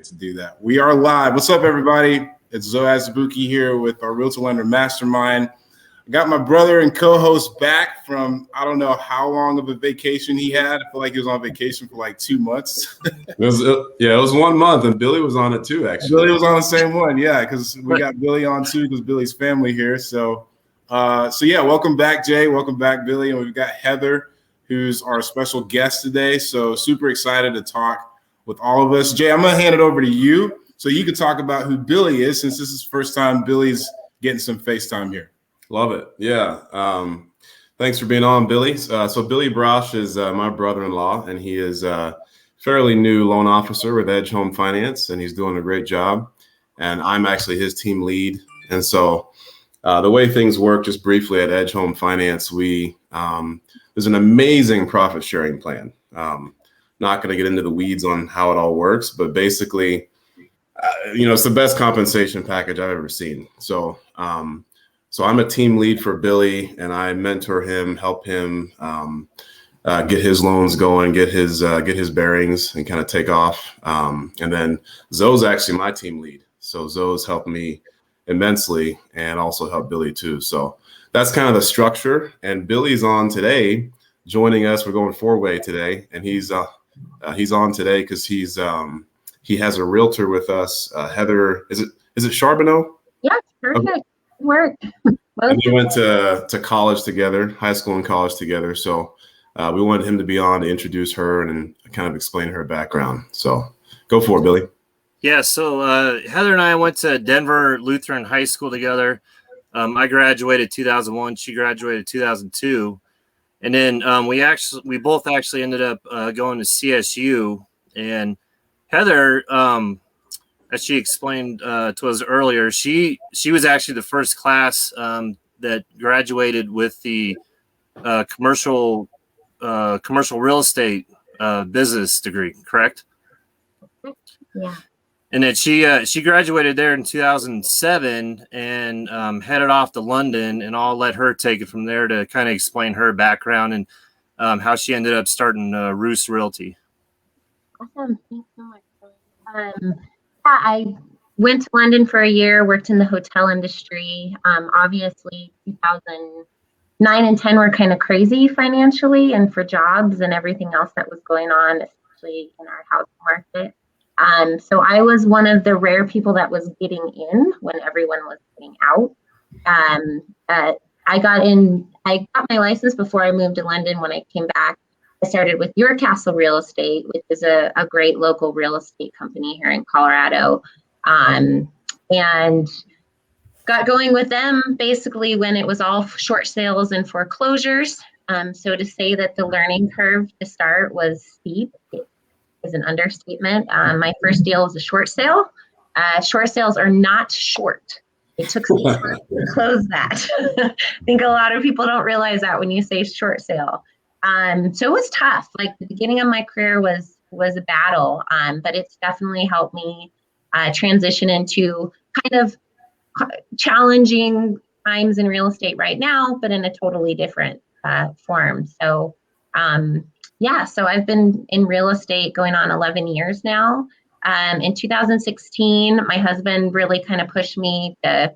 to do that. We are live. What's up, everybody? It's Zoe Azubuki here with our Realtor Lender Mastermind. I got my brother and co-host back from, I don't know how long of a vacation he had. I feel like he was on vacation for like 2 months. It was 1 month, and Billy was on it too, actually. Billy was on the same one, yeah, because we got Billy on too, because Billy's family here. So yeah, welcome back, Jay. Welcome back, Billy. And we've got Heather, who's our special guest today. So super excited to talk with all of us. Jay, I'm going to hand it over to you so you can talk about who Billy is, since this is the first time Billy's getting some FaceTime here. Love it. Yeah. Thanks for being on, Billy. So Billy Braasch is my brother-in-law, and he is a fairly new loan officer with Edge Home Finance, and he's doing a great job. And I'm actually his team lead. And so the way things work, just briefly at Edge Home Finance, there's an amazing profit sharing plan. Not going to get into the weeds on how it all works, but basically, it's the best compensation package I've ever seen. So I'm a team lead for Billy, and I mentor him, help him get his loans going, get his bearings, and kind of take off. And then Zoe's actually my team lead. So Zoe's helped me immensely and also helped Billy too. So that's kind of the structure. And Billy's on today, joining us. We're going 4-way today, and he's on today because he has a realtor with us. Heather, is it Charbonneau? Yeah, perfect. Okay. Work. And we went to college together, high school and college together. So we wanted him to be on to introduce her and kind of explain her background. So go for it, Billy. Yeah, so Heather and I went to Denver Lutheran High School together. I graduated 2001. She graduated 2002. And then we both actually ended up going to CSU. And Heather, as she explained to us earlier, she was actually the first class that graduated with the commercial real estate business degree, correct? Yeah. And then she graduated there in 2007 and headed off to London, and I'll let her take it from there to kind of explain her background and how she ended up starting Roos Realty. Awesome. Thanks so much. I went to London for a year, worked in the hotel industry. Obviously, 2009 and 10 were kind of crazy financially and for jobs and everything else that was going on, especially in our housing market. So I was one of the rare people that was getting in when everyone was getting out. I got my license before I moved to London. When I came back, I started with Your Castle Real Estate, which is a great local real estate company here in Colorado. And got going with them basically when it was all short sales and foreclosures. So to say that the learning curve to start was steep is an understatement. My first deal was a short sale. Short sales are not short. It took 6 months to close that. I think a lot of people don't realize that when you say short sale. So it was tough. Like the beginning of my career was a battle, but it's definitely helped me transition into kind of challenging times in real estate right now, but in a totally different form. So so I've been in real estate going on 11 years now. In 2016, my husband really kind of pushed me to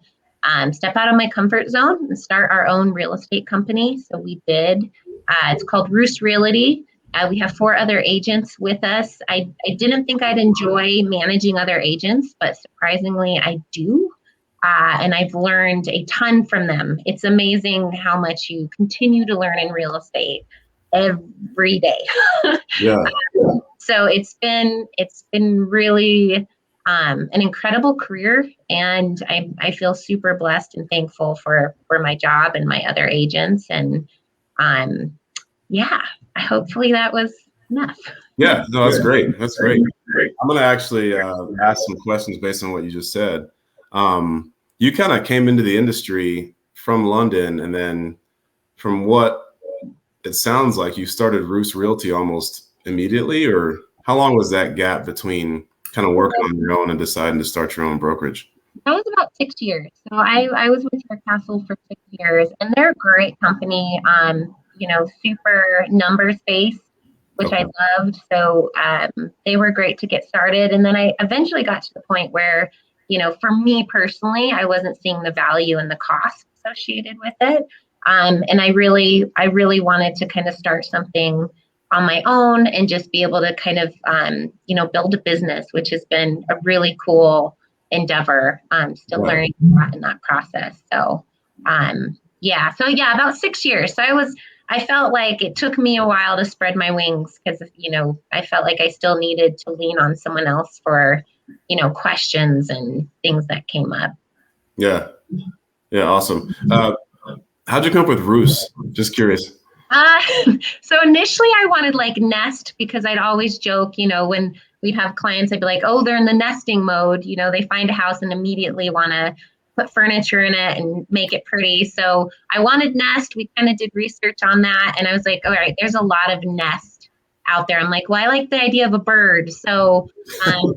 step out of my comfort zone and start our own real estate company. So we did. It's called Roos Realty. We have 4 other agents with us. I didn't think I'd enjoy managing other agents, but surprisingly, I do. And I've learned a ton from them. It's amazing how much you continue to learn in real estate every day. Yeah. So it's been really an incredible career, and I feel super blessed and thankful for my job and my other agents. And hopefully that was enough. Yeah, no, that's great. That's great. I'm going to actually ask some questions based on what you just said. You kind of came into the industry from London, and then from what it sounds like, you started Roos Realty almost immediately, or how long was that gap between kind of working on your own and deciding to start your own brokerage? That was about 6 years. So I was with Your Castle for 6 years, and they're a great company, super numbers based. which Okay. I loved. So they were great to get started. And then I eventually got to the point where, for me personally, I wasn't seeing the value and the cost associated with it. And I really wanted to kind of start something on my own and just be able to kind of, build a business, which has been a really cool endeavor. Still learning a lot in that process. So, about 6 years. So I felt like it took me a while to spread my wings because, I felt like I still needed to lean on someone else for, questions and things that came up. Yeah. Yeah. Awesome. How'd you come up with Roos? Just curious. So initially I wanted like Nest because I'd always joke, when we'd have clients, I'd be like, oh, they're in the nesting mode. They find a house and immediately want to put furniture in it and make it pretty. So I wanted Nest. We kind of did research on that. And I was like, all right, there's a lot of Nest out there. I'm like, well, I like the idea of a bird. So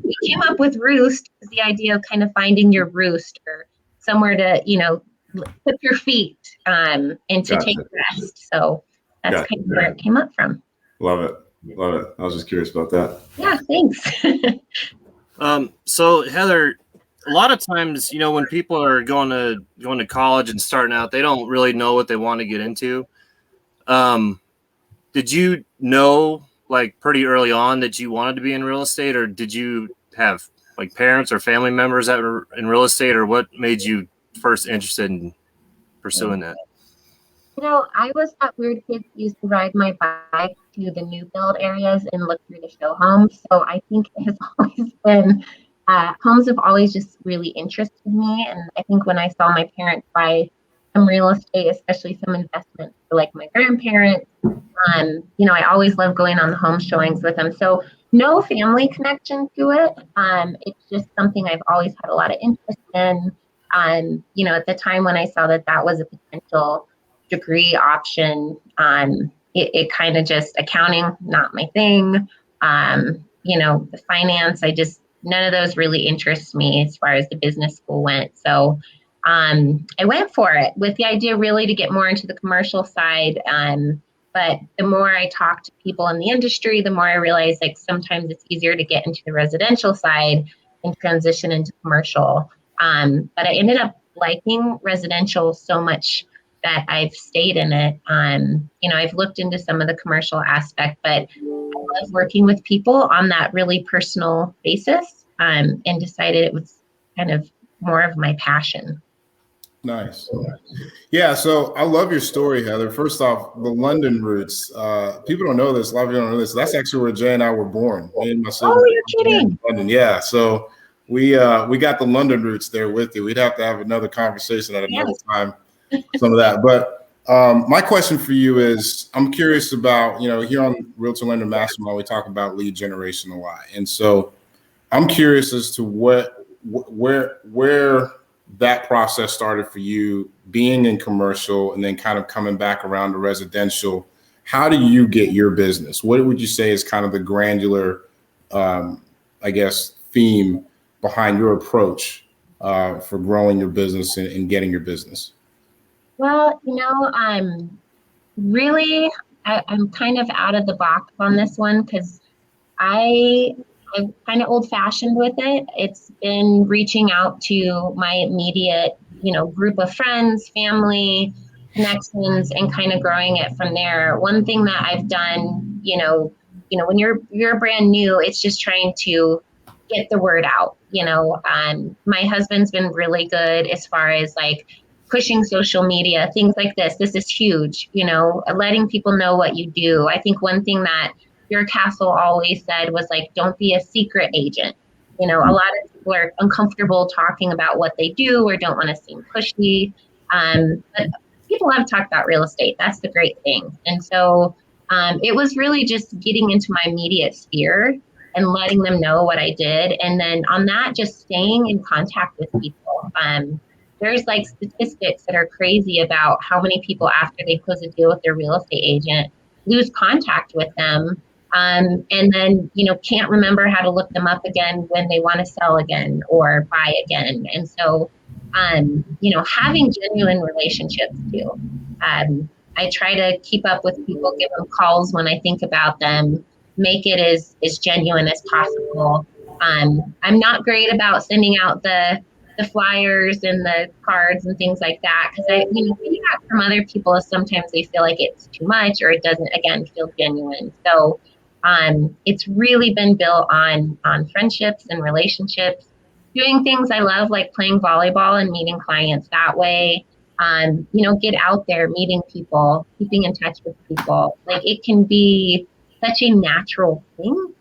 we came up with Roost, the idea of kind of finding your roost or somewhere to, put your feet and to take rest. So that's kind of where it came up from. Love it. I was just curious about that. Yeah, thanks. So Heather, a lot of times, when people are going to college and starting out, they don't really know what they want to get into. Did you know like pretty early on that you wanted to be in real estate, or did you have like parents or family members that were in real estate, or what made you first interested in pursuing that? I was that weird kid who used to ride my bike to the new build areas and look through the show homes. So I think it has always been, homes have always just really interested me. And I think when I saw my parents buy some real estate, especially some investments for like my grandparents, I always loved going on the home showings with them. So no family connection to it. It's just something I've always had a lot of interest in. At the time when I saw that was a potential degree option, it kind of just, accounting, not my thing. The finance, none of those really interests me as far as the business school went. So I went for it with the idea really to get more into the commercial side. But the more I talk to people in the industry, the more I realize like sometimes it's easier to get into the residential side and transition into commercial. But I ended up liking residential so much that I've stayed in it. I've looked into some of the commercial aspect, but I love working with people on that really personal basis, and decided it was kind of more of my passion. Nice. Yeah, so I love your story, Heather. First off, the London roots. People don't know this. A lot of people don't know this. That's actually where Jay and I were born. Me and my sister. Oh, you're kidding. London. Yeah, so we got the London roots there with you. We'd have to have another conversation at another time, some of that. But my question for you is, I'm curious about, here on Realtor Lender Mastermind, we talk about lead generation a lot. And so I'm curious as to where that process started for you, being in commercial and then kind of coming back around to residential. How do you get your business? What would you say is kind of the granular, theme behind your approach for growing your business and getting your business? Well, I'm kind of out of the box on this one because I'm kind of old fashioned with it. It's been reaching out to my immediate, group of friends, family, connections, and kind of growing it from there. One thing that I've done, when you're brand new, it's just trying to get the word out. My husband's been really good as far as like pushing social media, things like this. This is huge, letting people know what you do. I think one thing that your castle always said was like, don't be a secret agent. A lot of people are uncomfortable talking about what they do or don't want to seem pushy. But people have talked about real estate. That's the great thing. And so it was really just getting into my immediate sphere and letting them know what I did. And then on that, just staying in contact with people. There's like statistics that are crazy about how many people after they close a deal with their real estate agent lose contact with them. And then, can't remember how to look them up again when they want to sell again or buy again. And so, having genuine relationships too. I try to keep up with people, give them calls when I think about them, make it as genuine as possible. I'm not great about sending out the flyers and the cards and things like that, because feedback from other people is sometimes they feel like it's too much or it doesn't, again, feel genuine. So it's really been built on friendships and relationships, doing things I love, like playing volleyball and meeting clients that way. Get out there, meeting people, keeping in touch with people. Like, it can be such a natural thing.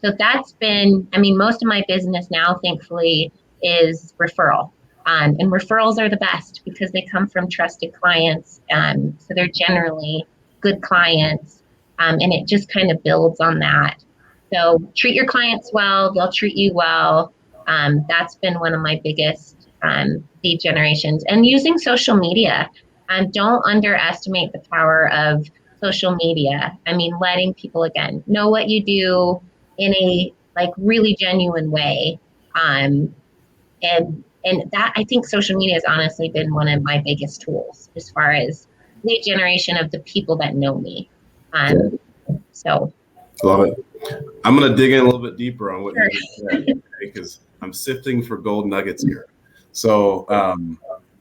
So that's been, most of my business now, thankfully, is referral. And referrals are the best because they come from trusted clients. So they're generally good clients. And it just kind of builds on that. So treat your clients well, they'll treat you well. That's been one of my biggest lead generations. And using social media. Don't underestimate the power of social media. Letting people, again, know what you do in a really genuine way. And that, I think social media has honestly been one of my biggest tools as far as lead generation of the people that know me. So love it. I'm going to dig in a little bit deeper on what you just said, because I'm sifting for gold nuggets here. So, and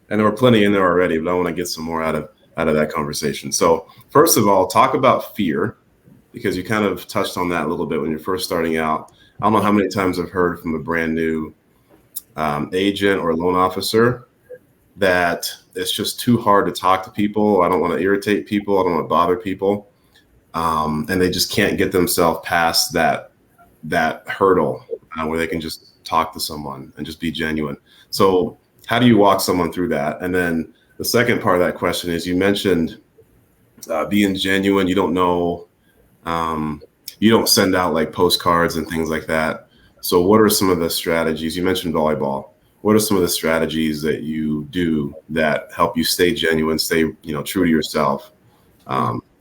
there were plenty in there already, but I want to get some more out of that conversation. So first of all, talk about fear, because you kind of touched on that a little bit when you're first starting out. I don't know how many times I've heard from a brand new agent or loan officer that it's just too hard to talk to people. I don't want to irritate people. I don't want to bother people. And they just can't get themselves past that hurdle where they can just talk to someone and just be genuine. So how do you walk someone through that? And then the second part of that question is, you mentioned being genuine. You don't know, you don't send out like postcards and things like that. So what are some of the strategies? You mentioned volleyball. What are some of the strategies that you do that help you stay genuine, stay true to yourself?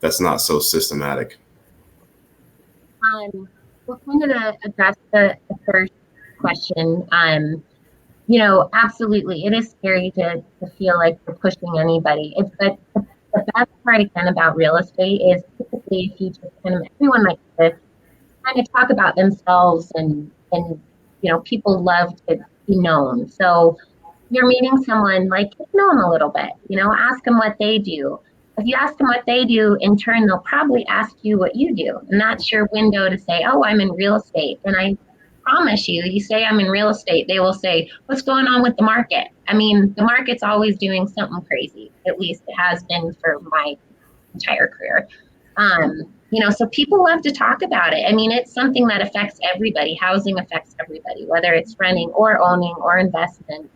That's not so systematic. Well, kind of to address the first question, absolutely, it is scary to feel like you're pushing anybody. But the best part, again, about real estate is typically if you just everyone likes to kind of talk about themselves, and people love to be known. So you're meeting someone, get to know them a little bit, ask them what they do. If you ask them what they do, in turn, they'll probably ask you what you do. And that's your window to say, oh, I'm in real estate. And I promise you say I'm in real estate, they will say, what's going on with the market? The market's always doing something crazy. At least it has been for my entire career. So people love to talk about it. It's something that affects everybody. Housing affects everybody, whether it's renting or owning or investment.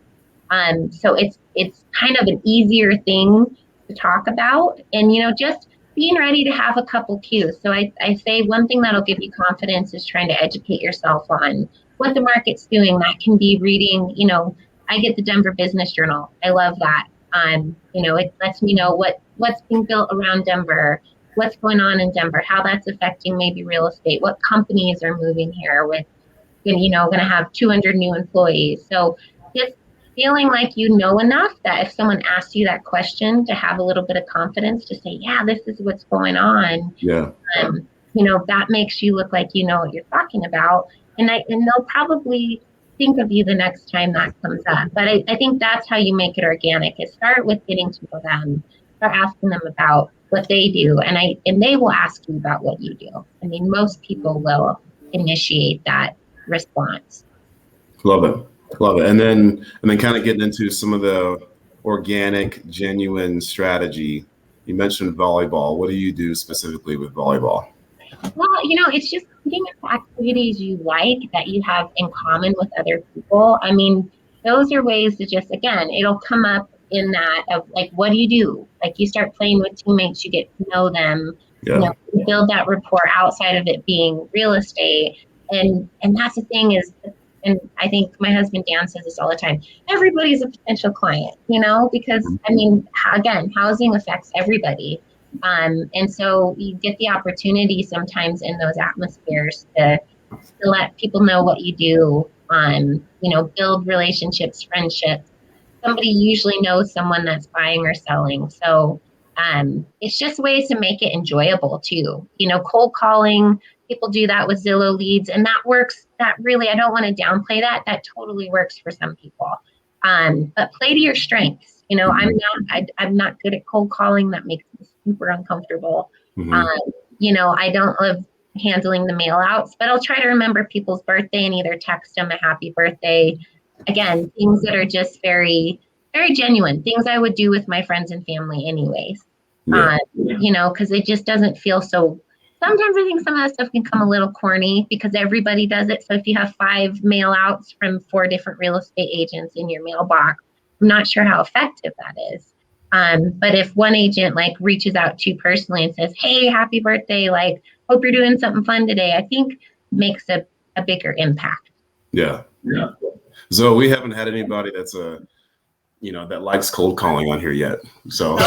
So it's kind of an easier thing to talk about, and just being ready to have a couple cues. So I say one thing that'll give you confidence is trying to educate yourself on what the market's doing. That can be reading, I get the Denver Business Journal. I love that. It lets me know what's being built around Denver, what's going on in Denver, how that's affecting maybe real estate, what companies are moving here with, going to have 200 new employees. So just feeling like you know enough that if someone asks you that question, to have a little bit of confidence to say, yeah, this is what's going on. Yeah. That makes you look like you know what you're talking about. And they'll probably think of you the next time that comes up. But I think that's how you make it organic, is start with getting to know them, start asking them about what they do. And they will ask you about what you do. Most people will initiate that response. Love it. And then kind of getting into some of the organic, genuine strategy. You mentioned volleyball. What do you do specifically with volleyball? Well, it's just getting into activities you like, that you have in common with other people. Those are ways to just, again, it'll come up in that of what do you do? You start playing with teammates, you get to know them, you build that rapport outside of it being real estate. And that's the thing is, and I think my husband Dan says this all the time, everybody's a potential client, because again, housing affects everybody. And so you get the opportunity sometimes in those atmospheres to let people know what you do, build relationships, friendships. Somebody usually knows someone that's buying or selling. So it's just ways to make it enjoyable too. Cold calling People do that with Zillow leads, and that works. That really, I don't want to downplay that. That totally works for some people. But play to your strengths. You know, I'm not good at cold calling. That makes me super uncomfortable. You know, I don't love handling the mail outs, but I'll try to remember people's birthday and either text them a happy birthday. Again, things that are just very, very genuine, things I would do with my friends and family anyways. You know, because it just doesn't feel so. Sometimes I think some of that stuff can come a little corny because everybody does it. So if you have 5 mail outs from 4 different real estate agents in your mailbox, I'm not sure how effective that is. But if one agent like reaches out to you personally and says, hey, happy birthday, like, hope you're doing something fun today, I think makes a bigger impact. Yeah. So we haven't had anybody that's that likes cold calling on here yet. So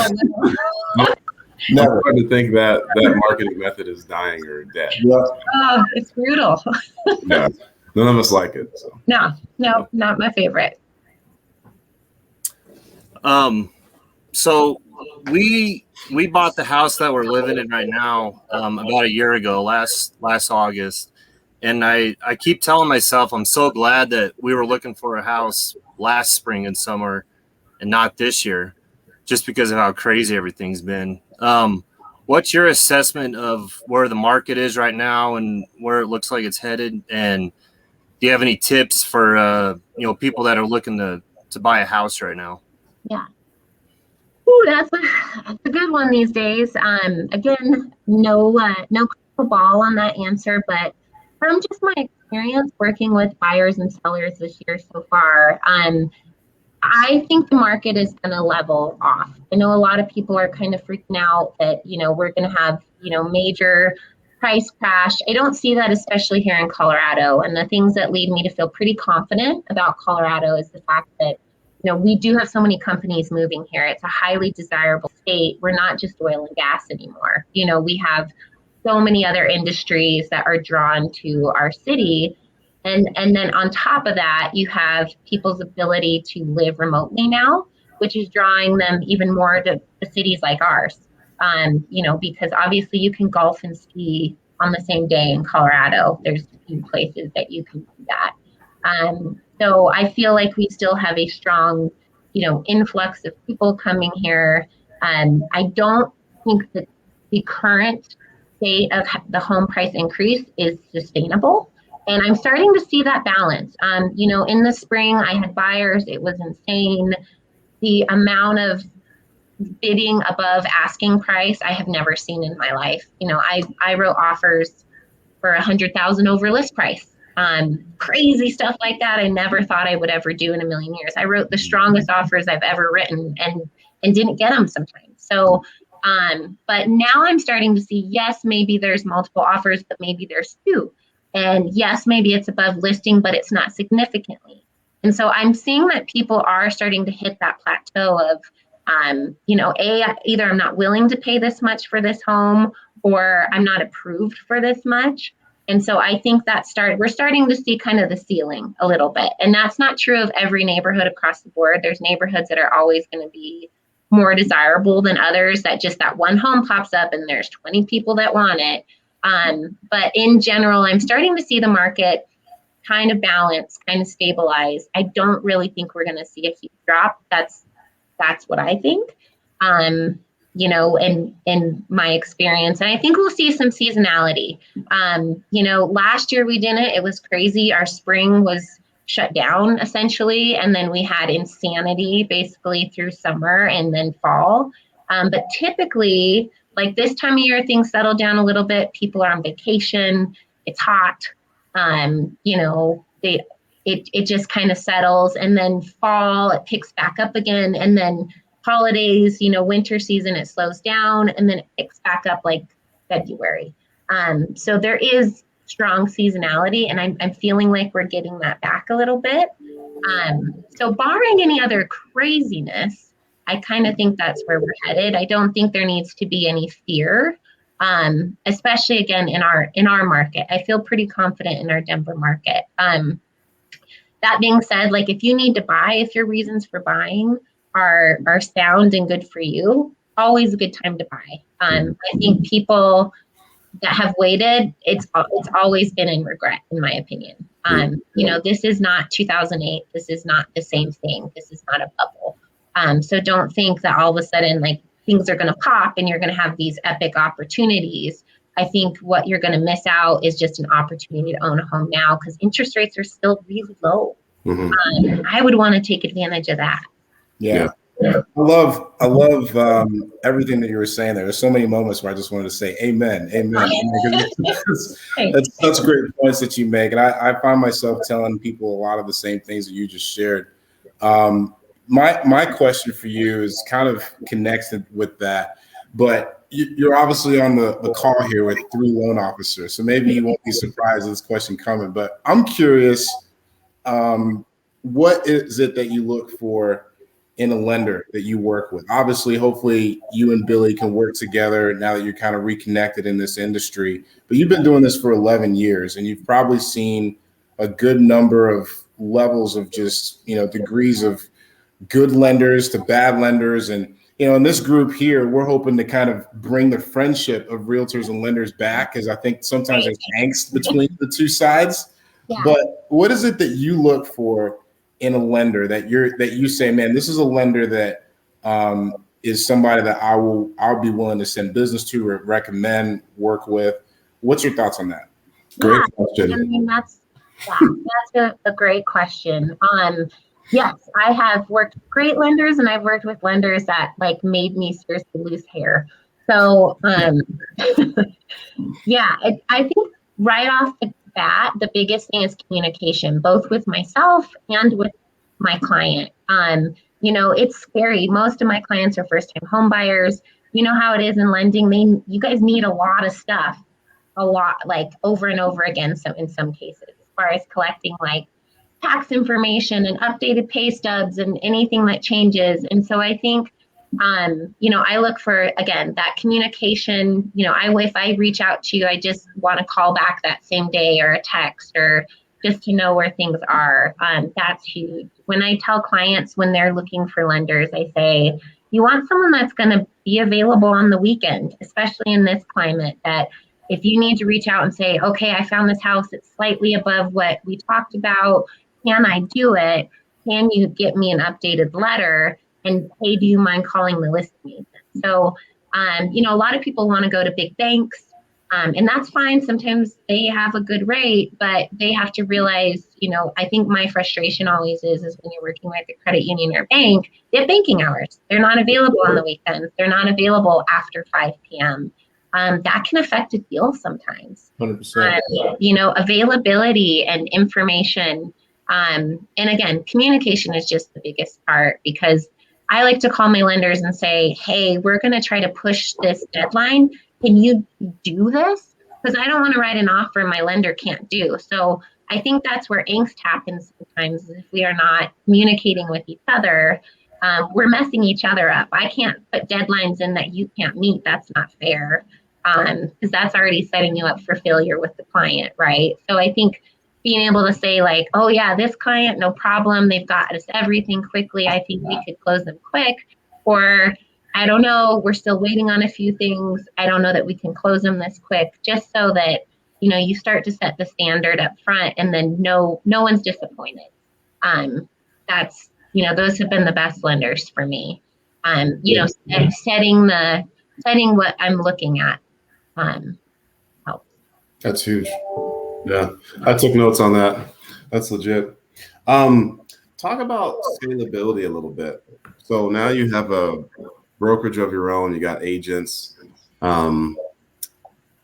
never to think that marketing method is dying or dead. Oh, it's brutal. Yeah. None of us like it. So. No, not my favorite. So we bought the house that we're living in right now about a year ago, last August. And I keep telling myself I'm so glad that we were looking for a house last spring and summer and not this year, just because of how crazy everything's been. What's your assessment of where the market is right now and where it looks like it's headed? And do you have any tips for people that are looking to buy a house right now? Yeah. Ooh, that's a good one these days. Again, no crystal ball on that answer, but from just my experience working with buyers and sellers this year so far, I think the market is going to level off. I know a lot of people are kind of freaking out that, we're going to have, major price crash. I don't see that, especially here in Colorado. And the things that lead me to feel pretty confident about Colorado is the fact that, we do have so many companies moving here. It's a highly desirable state. We're not just oil and gas anymore. We have so many other industries that are drawn to our city. And then on top of that, you have people's ability to live remotely now, which is drawing them even more to cities like ours. Because obviously you can golf and ski on the same day in Colorado. There's a few places that you can do that. So I feel like we still have a strong, influx of people coming here. I don't think that the current state of the home price increase is sustainable. And I'm starting to see that balance. In the spring, I had buyers. It was insane. The amount of bidding above asking price I have never seen in my life. I wrote offers for $100,000 over list price. Crazy stuff like that I never thought I would ever do in a million years. I wrote the strongest offers I've ever written and didn't get them sometimes. So, but now I'm starting to see, yes, maybe there's multiple offers, but maybe there's 2. And yes, maybe it's above listing, but it's not significantly. And so I'm seeing that people are starting to hit that plateau of, either I'm not willing to pay this much for this home, or I'm not approved for this much. And so I think we're starting to see kind of the ceiling a little bit. And that's not true of every neighborhood across the board. There's neighborhoods that are always going to be more desirable than others, that one home pops up and there's 20 people that want it. But in general, I'm starting to see the market kind of balance, kind of stabilize. I don't really think we're going to see a huge drop. That's what I think, in my experience. And I think we'll see some seasonality. Last year we didn't. It was crazy. Our spring was shut down essentially. And then we had insanity basically through summer and then fall. But typically, like this time of year, things settle down a little bit. People are on vacation. It's hot. It just kind of settles. And then fall, it picks back up again. And then holidays, winter season, it slows down. And then it picks back up like February. So there is strong seasonality. And I'm feeling like we're getting that back a little bit. So barring any other craziness, I kind of think that's where we're headed. I don't think there needs to be any fear, especially again in our market. I feel pretty confident in our Denver market. That being said, like if you need to buy, if your reasons for buying are sound and good for you, always a good time to buy. I think people that have waited, it's always been in regret, in my opinion. This is not 2008. This is not the same thing. This is not a bubble. So don't think that all of a sudden like things are going to pop and you're going to have these epic opportunities. I think what you're going to miss out is just an opportunity to own a home now because interest rates are still really low. I would want to take advantage of that. Yeah. I love everything that you were saying there. There's so many moments where I just wanted to say amen. That's such great points that you make. And I find myself telling people a lot of the same things that you just shared. My question for you is kind of connected with that, but you're obviously on the call here with 3 loan officers. So maybe you won't be surprised at this question coming, but I'm curious, what is it that you look for in a lender that you work with? Obviously, hopefully you and Billy can work together now that you're kind of reconnected in this industry, but you've been doing this for 11 years and you've probably seen a good number of levels of just, degrees of good lenders to bad lenders. And, in this group here, we're hoping to kind of bring the friendship of realtors and lenders back because I think sometimes there's angst between the two sides. Yeah. But what is it that you look for in a lender that you say, man, this is a lender that is somebody that I'll be willing to send business to or recommend, work with? What's your thoughts on that? Great question. I mean, that's a great question. Yes, I have worked with great lenders and I've worked with lenders that like made me seriously lose hair. So I think right off the bat, the biggest thing is communication, both with myself and with my client. It's scary. Most of my clients are first-time home buyers. You know how it is in lending. You guys need a lot of stuff, like over and over again. So in some cases, as far as collecting like tax information and updated pay stubs and anything that changes. And so I think, I look for, again, that communication. If I reach out to you, I just want to call back that same day or a text or just to know where things are. That's huge. When I tell clients when they're looking for lenders, I say, you want someone that's going to be available on the weekend, especially in this climate, that if you need to reach out and say, okay, I found this house, it's slightly above what we talked about. Can I do it? Can you get me an updated letter? And hey, do you mind calling the listing agent? So, a lot of people want to go to big banks, and that's fine. Sometimes they have a good rate, but they have to realize, I think my frustration always is when you're working with a credit union or bank, they have banking hours. They're not available on the weekends. They're not available after 5 p.m. That can affect a deal sometimes. 100%. Availability and information. And again, communication is just the biggest part because I like to call my lenders and say, hey, we're going to try to push this deadline. Can you do this? Because I don't want to write an offer my lender can't do. So I think that's where angst happens sometimes. If we are not communicating with each other, we're messing each other up. I can't put deadlines in that you can't meet. That's not fair. Because that's already setting you up for failure with the client, right? So I think being able to say like, oh yeah, this client, no problem. They've got us everything quickly. I think we could close them quick. Or I don't know, we're still waiting on a few things. I don't know that we can close them this quick, just so that, you start to set the standard up front and then no one's disappointed. That's, those have been the best lenders for me. Setting what I'm looking at helps. That's huge. Yeah, I took notes on that. That's legit. Talk about scalability a little bit. So now you have a brokerage of your own. You got agents.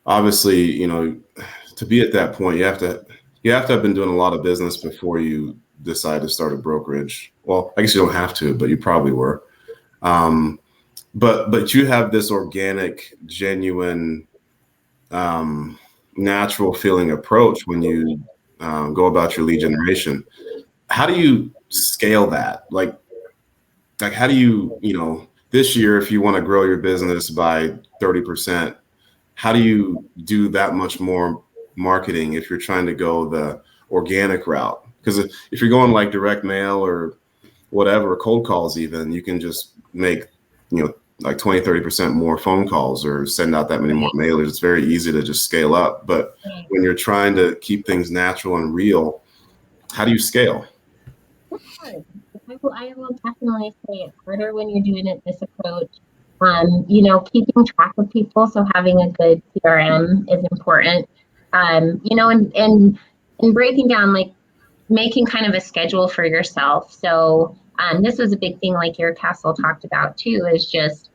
Obviously, to be at that point, you have to have been doing a lot of business before you decide to start a brokerage. Well, I guess you don't have to, but you probably were. But you have this organic, genuine, natural feeling approach when you go about your lead generation. How do you scale that? Like how do you, this year, if you want to grow your business by 30%, how do you do that much more marketing if you're trying to go the organic route? Because if you're going like direct mail or whatever, cold calls even, you can just make, like 20-30% more phone calls or send out that many more mailers. It's very easy to just scale up. But when you're trying to keep things natural and real, how do you scale? It's hard. I will definitely say it's harder when you're doing it this approach. Keeping track of people, so having a good CRM is important. And breaking down, like making kind of a schedule for yourself. So this was a big thing, like your castle talked about too, is just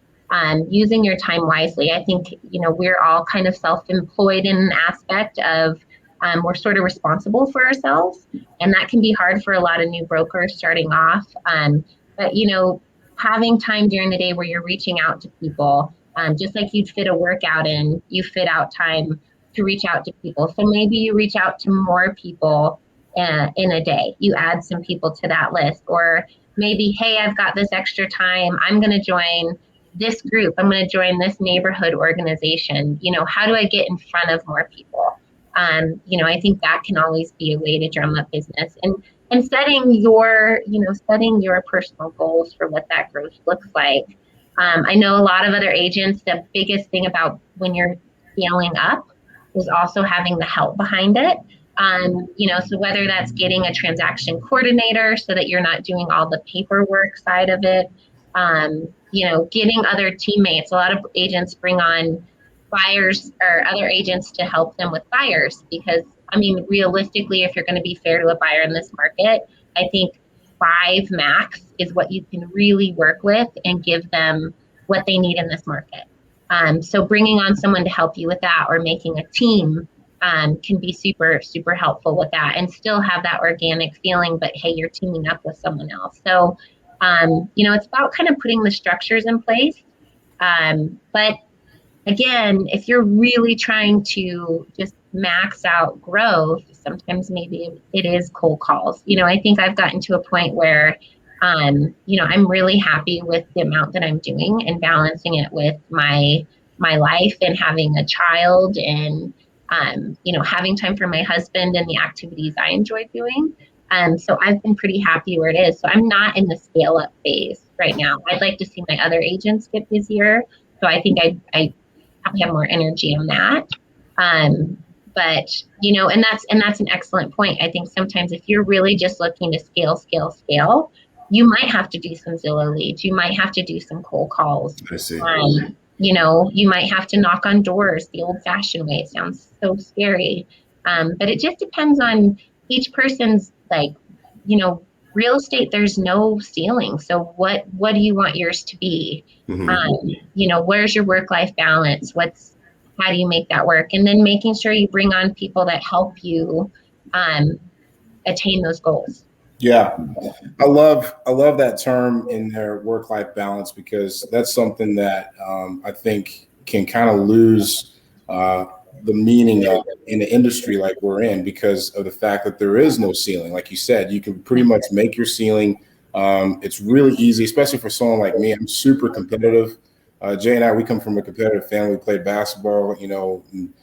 using your time wisely. I think, we're all kind of self-employed in an aspect of we're sort of responsible for ourselves, and that can be hard for a lot of new brokers starting off. But having time during the day where you're reaching out to people, just like you'd fit a workout in, you fit out time to reach out to people. So maybe you reach out to more people in a day. You add some people to that list, or maybe, hey, I've got this extra time. I'm going to join this group. I'm going to join this neighborhood organization. How do I get in front of more people? I think that can always be a way to drum up business, and setting your personal goals for what that growth looks like. I know a lot of other agents, the biggest thing about when you're scaling up is also having the help behind it. So whether that's getting a transaction coordinator so that you're not doing all the paperwork side of it, getting other teammates. A lot of agents bring on buyers or other agents to help them with buyers, because realistically, if you're going to be fair to a buyer in this market, I think 5 max is what you can really work with and give them what they need in this market. So bringing on someone to help you with that, or making a team, can be super, super helpful with that, and still have that organic feeling, but hey, you're teaming up with someone else. So, it's about kind of putting the structures in place. But again, if you're really trying to just max out growth, sometimes maybe it is cold calls. I think I've gotten to a point where, I'm really happy with the amount that I'm doing and balancing it with my life and having a child and, having time for my husband and the activities I enjoy doing. So I've been pretty happy where it is. So I'm not in the scale up phase right now. I'd like to see my other agents get busier. So I think I probably have more energy on that. But, and that's an excellent point. I think sometimes if you're really just looking to scale, you might have to do some Zillow leads. You might have to do some cold calls. I see. You might have to knock on doors the old fashioned way. It sounds so scary. But it just depends on each person's, real estate, there's no ceiling. So what do you want yours to be? Mm-hmm. Where's your work-life balance? How do you make that work? And then making sure you bring on people that help you attain those goals. Yeah, I love that term in their work-life balance, because that's something that I think can kind of lose the meaning of in the industry like we're in, because of the fact that there is no ceiling. Like you said, you can pretty much make your ceiling. It's really easy, especially for someone like me. I'm super competitive. Jay and I, we come from a competitive family. We played basketball, and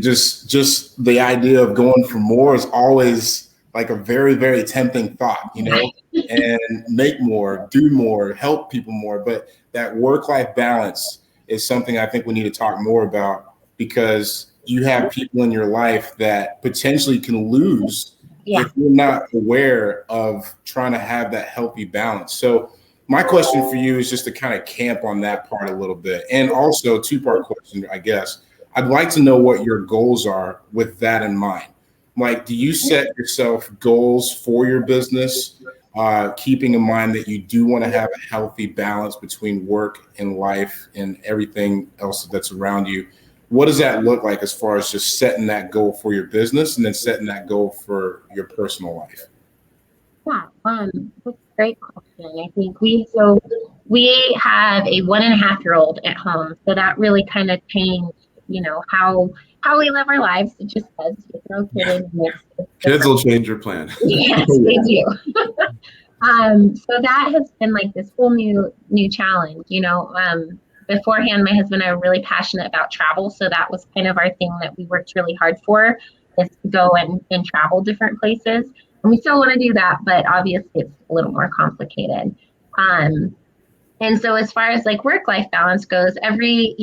just the idea of going for more is always like a very, very tempting thought, and make more, do more, help people more. But that work-life balance is something I think we need to talk more about, because you have people in your life that potentially can lose if you're not aware of trying to have that healthy balance. So my question for you is just to kind of camp on that part a little bit. And also, 2-part question, I guess. I'd like to know what your goals are with that in mind. Like, do you set yourself goals for your business, keeping in mind that you do want to have a healthy balance between work and life and everything else that's around you? What does that look like as far as just setting that goal for your business and then setting that goal for your personal life? Yeah, that's a great question. I think we have a 1.5-year-old at home, so that really kind of changed, how we live our lives. It just does. You throw a kid in. Kids will change your plan. Yes, they do. So that has been like this whole new challenge. Beforehand, my husband and I were really passionate about travel, so that was kind of our thing that we worked really hard for, is to go and travel different places. And we still want to do that, but obviously it's a little more complicated. And And so as far as like work-life balance goes, every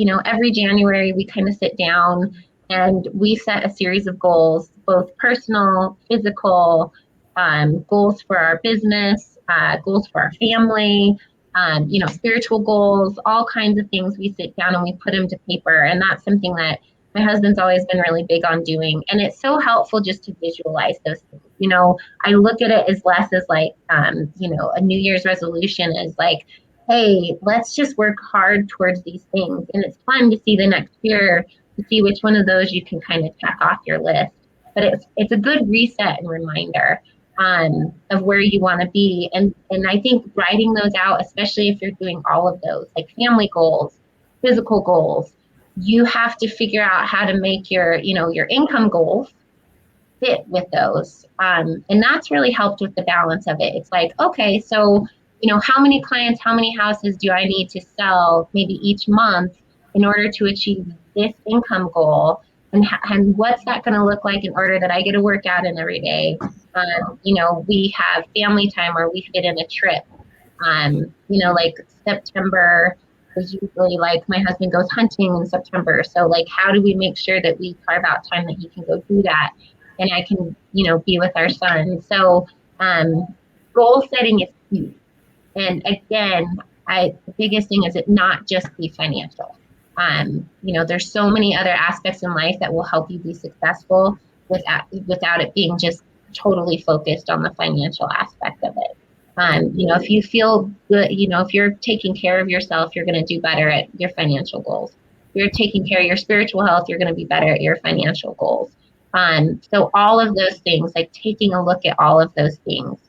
January we kind of sit down and we set a series of goals, both personal, physical, goals for our business, goals for our family, spiritual goals, all kinds of things. We sit down and we put them to paper. And that's something that my husband's always been really big on doing. And it's so helpful just to visualize those things. I look at it as less as like, a New Year's resolution is like, hey, let's just work hard towards these things. And it's fun to see the next year, to see which one of those you can kind of check off your list. But it's a good reset and reminder of where you want to be. And I think writing those out, especially if you're doing all of those, like family goals, physical goals, you have to figure out how to make your income goals fit with those. And that's really helped with the balance of it. It's like, okay, so, how many clients, how many houses do I need to sell maybe each month in order to achieve this income goal? And what's that going to look like in order that I get a workout in every day? We have family time where we fit in a trip. Like September is usually like my husband goes hunting in September. So like, how do we make sure that we carve out time that he can go do that? And I can, be with our son. So goal setting is huge. And again, the biggest thing is it not just be financial. There's so many other aspects in life that will help you be successful without it being just totally focused on the financial aspect of it. If you feel good, if you're taking care of yourself, you're going to do better at your financial goals. If you're taking care of your spiritual health, you're going to be better at your financial goals. So all of those things, like taking a look at all of those things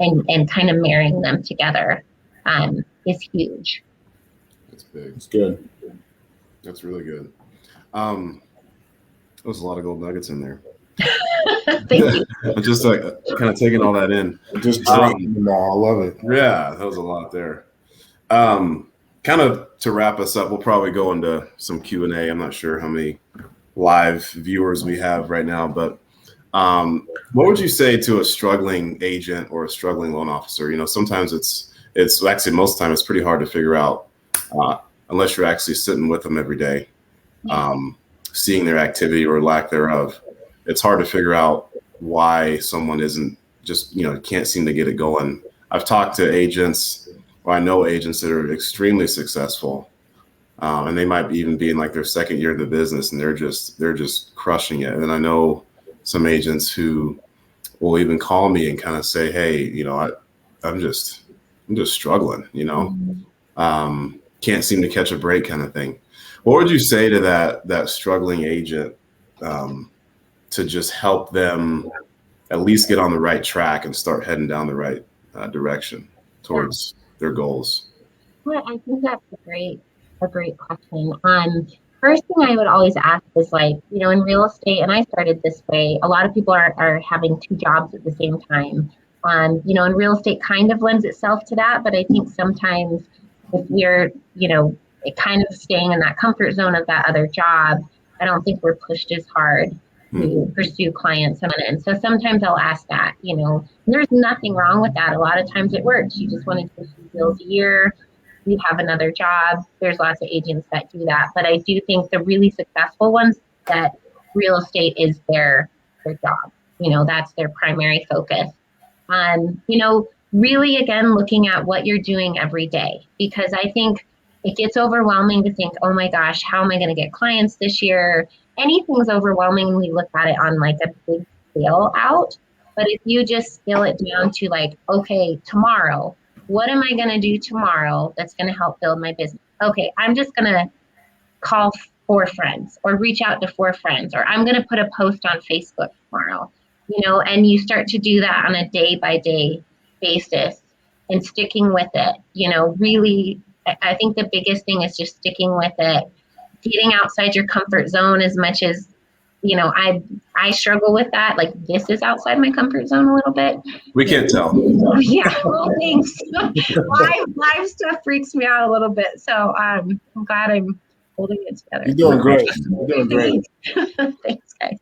and kind of marrying them together is huge. That's big. It's good. That's really good. There's a lot of gold nuggets in there. Thank you. I'm just like kind of taking all that in. Just dropping them all. I love it. Yeah, that was a lot there. Kind of to wrap us up, we'll probably go into some Q&A. I'm not sure how many live viewers we have right now, but what would you say to a struggling agent or a struggling loan officer? Sometimes it's actually most of the time it's pretty hard to figure out unless you're actually sitting with them every day, seeing their activity or lack thereof. It's hard to figure out why someone isn't just, can't seem to get it going. I've talked to agents, or I know agents that are extremely successful, and they might even be in like their second year of the business, and they're just crushing it. And I know some agents who will even call me and kind of say, hey, I'm just struggling, can't seem to catch a break kind of thing. What would you say to that struggling agent to just help them at least get on the right track and start heading down the right direction towards their goals? Well, I think that's a great question. First thing I would always ask is like, in real estate, and I started this way, a lot of people are having two jobs at the same time. And real estate kind of lends itself to that, but I think sometimes if we're, kind of staying in that comfort zone of that other job, I don't think we're pushed as hard to pursue clients. And so sometimes I'll ask that, there's nothing wrong with that. A lot of times it works. You just want to do 2 deals a year. You have another job. There's lots of agents that do that. But I do think the really successful ones, that real estate is their job. That's their primary focus. Really, again, looking at what you're doing every day, because I think it gets overwhelming to think, oh my gosh, how am I going to get clients this year? Anything's overwhelming when we look at it on like a big scale out. But if you just scale it down to like, okay, tomorrow, what am I going to do tomorrow that's going to help build my business? Okay, I'm just going to call 4 friends or reach out to 4 friends, or I'm going to put a post on Facebook tomorrow, and you start to do that on a day by day basis and sticking with it. Really, I think the biggest thing is just sticking with it, getting outside your comfort zone as much as, I struggle with that. Like, this is outside my comfort zone a little bit. We can't tell. Yeah, well, thanks. Live stuff freaks me out a little bit. So I'm glad I'm holding it together. You're doing great. You're doing great. Thanks, guys.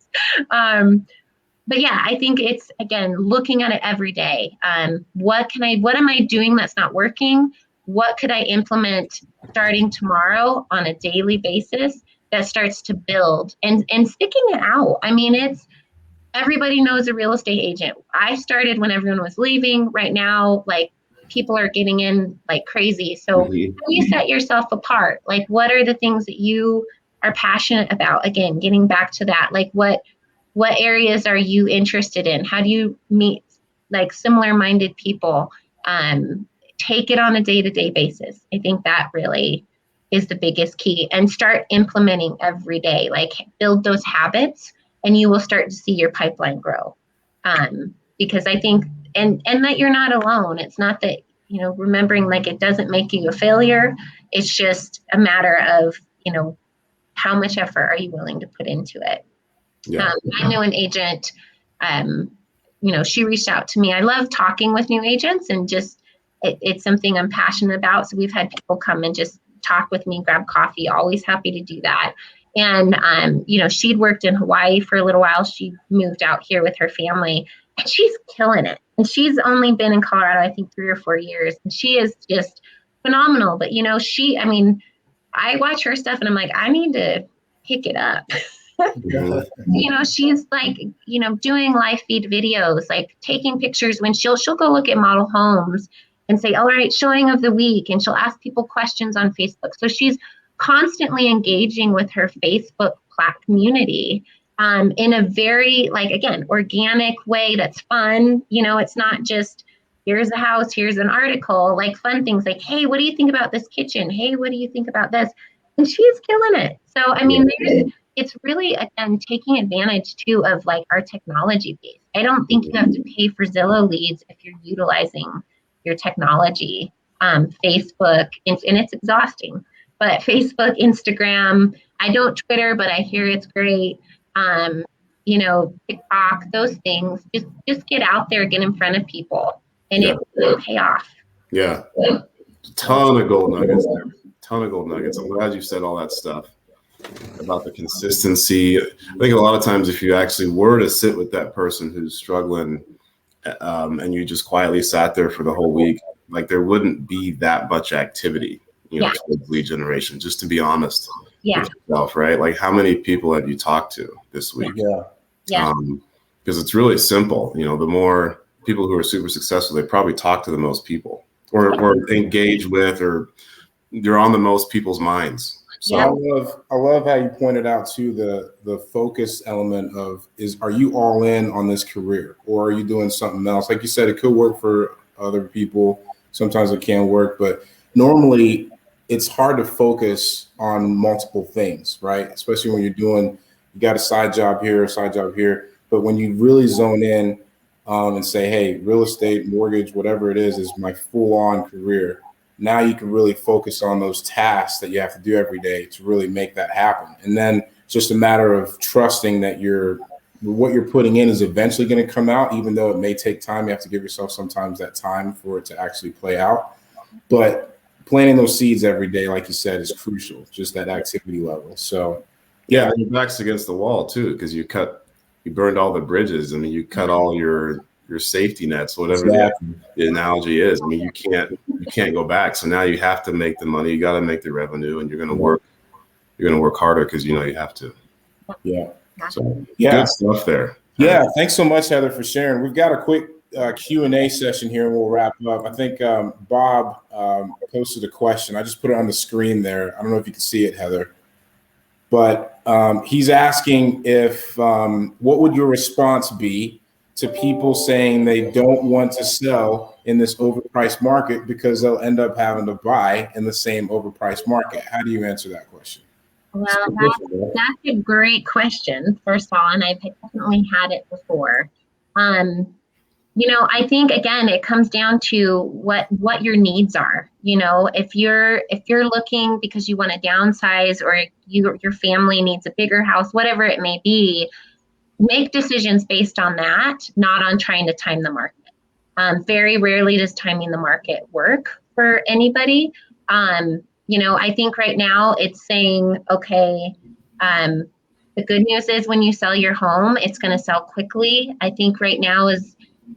But yeah, I think it's, again, looking at it every day. What am I doing that's not working? what could I implement starting tomorrow on a daily basis that starts to build and sticking it out. I mean, everybody knows a real estate agent. I started when everyone was leaving. Right now, like, people are getting in like crazy. So how do you set yourself apart? Like, what are the things that you are passionate about? Again, getting back to that, like what areas are you interested in? How do you meet like similar minded people? Take it on a day-to-day basis. I think that really is the biggest key, and start implementing every day. Like, build those habits and you will start to see your pipeline grow. Because I think, and that you're not alone. It's not that, remembering like it doesn't make you a failure. It's just a matter of, how much effort are you willing to put into it? Yeah. I know an agent, she reached out to me. I love talking with new agents, and just, it's something I'm passionate about. So we've had people come and just talk with me, grab coffee, always happy to do that. And, she'd worked in Hawaii for a little while. She moved out here with her family, and she's killing it. And she's only been in Colorado, I think 3 or 4 years. And she is just phenomenal. But, I watch her stuff and I'm like, I need to pick it up. She's like, doing live feed videos, like taking pictures when she'll go look at model homes and say, all right, showing of the week. And she'll ask people questions on Facebook. So she's constantly engaging with her Facebook community in a very, like, again, organic way that's fun. It's not just, here's a house, here's an article, like fun things like, hey, what do you think about this kitchen? Hey, what do you think about this? And she's killing it. So, I mean, it's really, again, taking advantage too of like our technology base. I don't think you have to pay for Zillow leads if you're utilizing your technology. Facebook, and it's exhausting, but Facebook, Instagram, I don't Twitter, but I hear it's great. TikTok, those things, just get out there, get in front of people, and it will pay off. Yeah. Ton of gold nuggets there. I'm glad you said all that stuff about the consistency. I think a lot of times if you actually were to sit with that person who's struggling and you just quietly sat there for the whole week, like there wouldn't be that much activity, towards lead generation, just to be honest with yourself, right? Like, how many people have you talked to this week? Because it's really simple. The more people who are super successful, they probably talk to the most people or engage with, or you're on the most people's minds. So I love how you pointed out too the focus element of are you all in on this career, or are you doing something else? Like you said, it could work for other people. Sometimes it can work, but normally it's hard to focus on multiple things, right? Especially when you got a side job here, a side job here. But when you really zone in and say, hey, real estate, mortgage, whatever it is my full-on career. Now you can really focus on those tasks that you have to do every day to really make that happen. And then it's just a matter of trusting that what you're putting in is eventually going to come out, even though it may take time. You have to give yourself sometimes that time for it to actually play out. But planting those seeds every day, like you said, is crucial, just that activity level. So, yeah, your back's against the wall too, because you burned all the bridges. I mean, you cut all your safety nets, whatever the analogy is. I mean, you can't go back. So now you have to make the money. You got to make the revenue, and you're going to work. You're going to work harder because you have to. Yeah. So good stuff there. Yeah. Thanks so much, Heather, for sharing. We've got a quick Q&A session here, and we'll wrap up. I think Bob posted a question. I just put it on the screen there. I don't know if you can see it, Heather, but he's asking what would your response be to people saying they don't want to sell in this overpriced market because they'll end up having to buy in the same overpriced market? How do you answer that question? Well, that's a great question, first of all, and I've definitely had it before. I think, again, it comes down to what your needs are. If you're looking because you want to downsize, or your family needs a bigger house, whatever it may be, make decisions based on that, not on trying to time the market. Very rarely does timing the market work for anybody. I think right now it's saying, okay, the good news is when you sell your home, it's going to sell quickly. I think right now is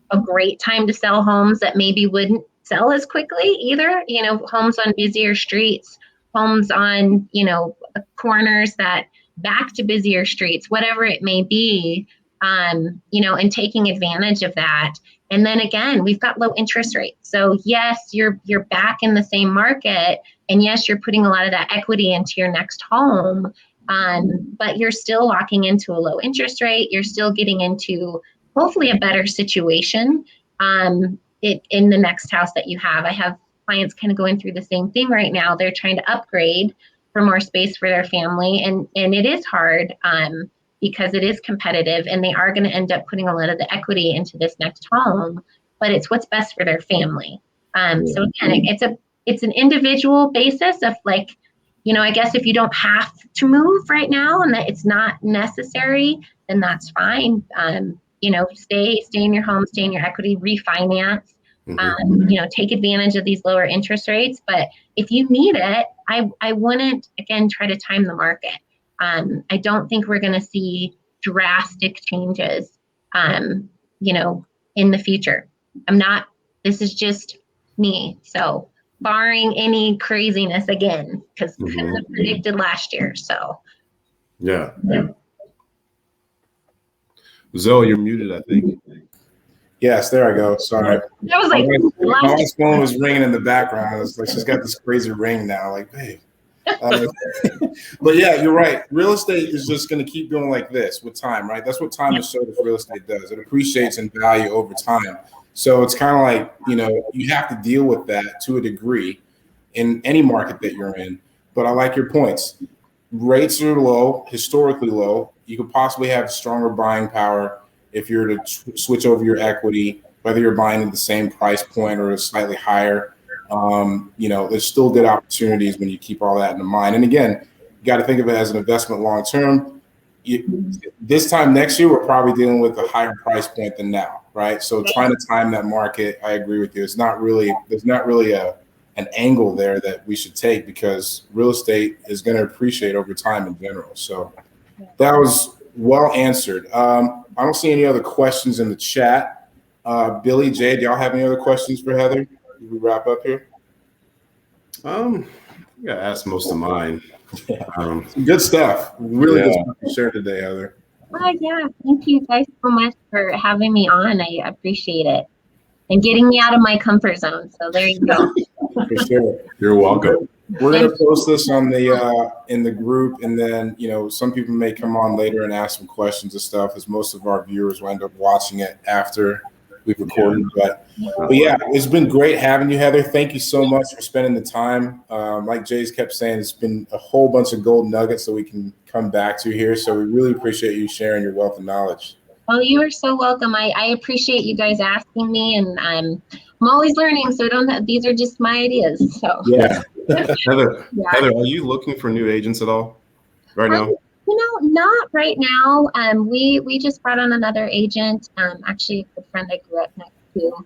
a great time to sell homes that maybe wouldn't sell as quickly either. Homes on busier streets, homes on, corners that back to busier streets, whatever it may be, and taking advantage of that. And then again, we've got low interest rates. So yes, you're back in the same market, and yes, you're putting a lot of that equity into your next home, but you're still locking into a low interest rate. You're still getting into hopefully a better situation in the next house that you have. I have clients kind of going through the same thing right now. They're trying to upgrade for more space for their family, and it is hard because it is competitive, and they are going to end up putting a lot of the equity into this next home, but it's what's best for their family. So again, it's an individual basis of like, I guess if you don't have to move right now and that it's not necessary, then that's fine. Stay in your home, stay in your equity, refinance, take advantage of these lower interest rates. But if you need it, I wouldn't, again, try to time the market. I don't think we're going to see drastic changes, in the future. This is just me. So barring any craziness again, because couldn't have predicted last year. So. Yeah. Zoe, you're muted, I think. Yes, there I go. Sorry. I was like, my wife's phone was ringing in the background. It's like she's got this crazy ring now. Like, babe. But yeah, you're right. Real estate is just going to keep going like this with time, right? That's what time of service real estate does. It appreciates in value over time. So it's kind of like, you have to deal with that to a degree in any market that you're in. But I like your points. Rates are low, historically low. You could possibly have stronger buying power if you're to switch over your equity, whether you're buying at the same price point or slightly higher. There's still good opportunities when you keep all that in mind. And again, you got to think of it as an investment long term. This time next year, we're probably dealing with a higher price point than now, right? So trying to time that market, I agree with you. There's not really an angle there that we should take because real estate is going to appreciate over time in general. So that was well answered. I don't see any other questions in the chat. Billy, Jay, do y'all have any other questions for Heather? Did we wrap up here? I got to ask most of mine. Good stuff. Really good stuff to share today, Heather. Yeah. Thank you guys so much for having me on. I appreciate it and getting me out of my comfort zone. So there you go. For sure. You're welcome. We're going to post this on the in the group, and then some people may come on later and ask some questions and stuff, as most of our viewers will end up watching it after we've recorded. But yeah, it's been great having you, Heather. Thank you so much for spending the time. Like Jay's kept saying, it's been a whole bunch of gold nuggets that we can come back to here. So we really appreciate you sharing your wealth of knowledge. Well, you are so welcome. I appreciate you guys asking me, and I'm always learning. So these are just my ideas. So yeah. Heather, are you looking for new agents at all right now? Not right now. We just brought on another agent, actually a good friend I grew up next to.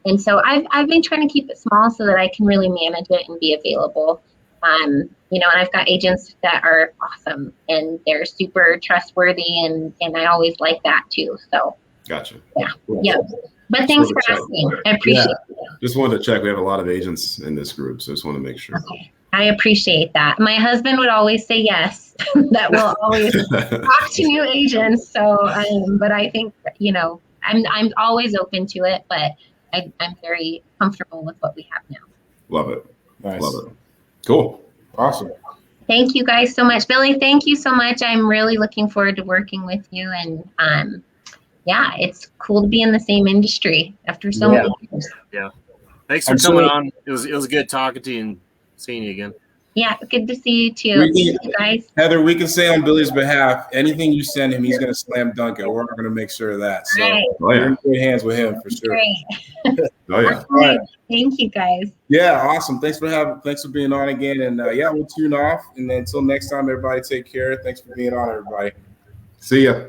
And so I've been trying to keep it small so that I can really manage it and be available. And I've got agents that are awesome and they're super trustworthy, and I always like that too. So gotcha. Yeah. But thanks for asking. I appreciate it. Just wanted to check. We have a lot of agents in this group, so just want to make sure. Okay. I appreciate that. My husband would always say yes. That we'll always talk to new agents. So, but I think I'm always open to it. But I'm very comfortable with what we have now. Love it. Nice. Love it. Cool. Awesome. Thank you guys so much, Billy. Thank you so much. I'm really looking forward to working with you, and it's cool to be in the same industry after so many years. Yeah. Thanks for coming on. It was good talking to you and seeing you again. Yeah, good to see you too. You guys. Heather, we can say on Billy's behalf, anything you send him, he's going to slam dunk it. We're going to make sure of that. So you're in good hands with him for sure. Great. Oh yeah. All right. Thank you guys. Yeah, awesome. Thanks for being on again. And we'll tune off. And then until next time, everybody take care. Thanks for being on, everybody. See ya.